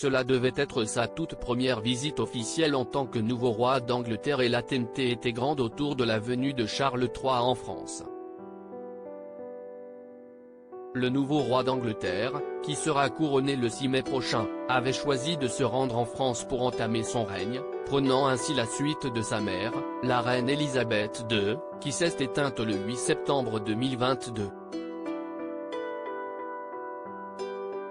Cela devait être sa toute première visite officielle en tant que nouveau roi d'Angleterre et l'attente était grande autour de la venue de Charles III en France. Le nouveau roi d'Angleterre, qui sera couronné le 6 mai prochain, avait choisi de se rendre en France pour entamer son règne, prenant ainsi la suite de sa mère, la reine Elisabeth II, qui s'est éteinte le 8 septembre 2022.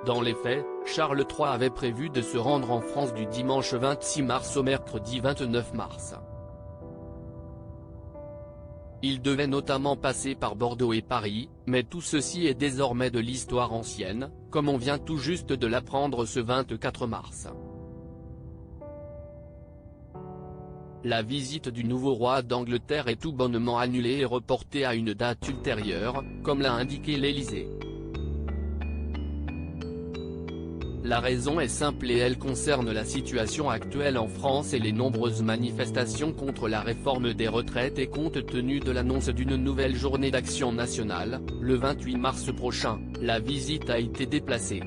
Dans les faits, Charles III avait prévu de se rendre en France du dimanche 26 mars au mercredi 29 mars. Il devait notamment passer par Bordeaux et Paris, mais tout ceci est désormais de l'histoire ancienne, comme on vient tout juste de l'apprendre ce 24 mars. La visite du nouveau roi d'Angleterre est tout bonnement annulée et reportée à une date ultérieure, comme l'a indiqué l'Élysée. La raison est simple et elle concerne la situation actuelle en France et les nombreuses manifestations contre la réforme des retraites et compte tenu de l'annonce d'une nouvelle journée d'action nationale, le 28 mars prochain, la visite a été déplacée.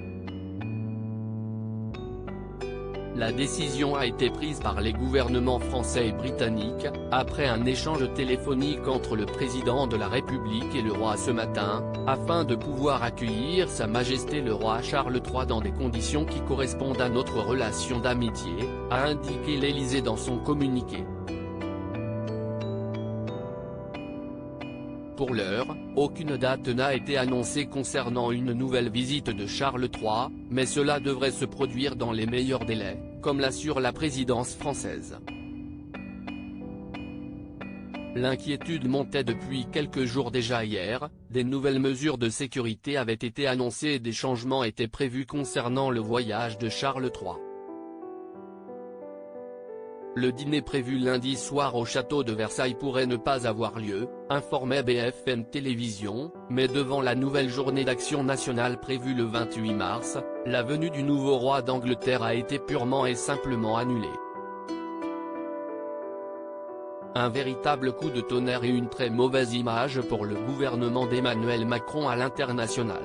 La décision a été prise par les gouvernements français et britannique, après un échange téléphonique entre le président de la République et le roi ce matin, afin de pouvoir accueillir Sa Majesté le roi Charles III dans des conditions qui correspondent à notre relation d'amitié, a indiqué l'Élysée dans son communiqué. Pour l'heure, aucune date n'a été annoncée concernant une nouvelle visite de Charles III, mais cela devrait se produire dans les meilleurs délais, comme l'assure la présidence française. L'inquiétude montait depuis quelques jours déjà. Hier, des nouvelles mesures de sécurité avaient été annoncées et des changements étaient prévus concernant le voyage de Charles III. Le dîner prévu lundi soir au château de Versailles pourrait ne pas avoir lieu, informait BFM Télévision, mais devant la nouvelle journée d'action nationale prévue le 28 mars, la venue du nouveau roi d'Angleterre a été purement et simplement annulée. Un véritable coup de tonnerre et une très mauvaise image pour le gouvernement d'Emmanuel Macron à l'international.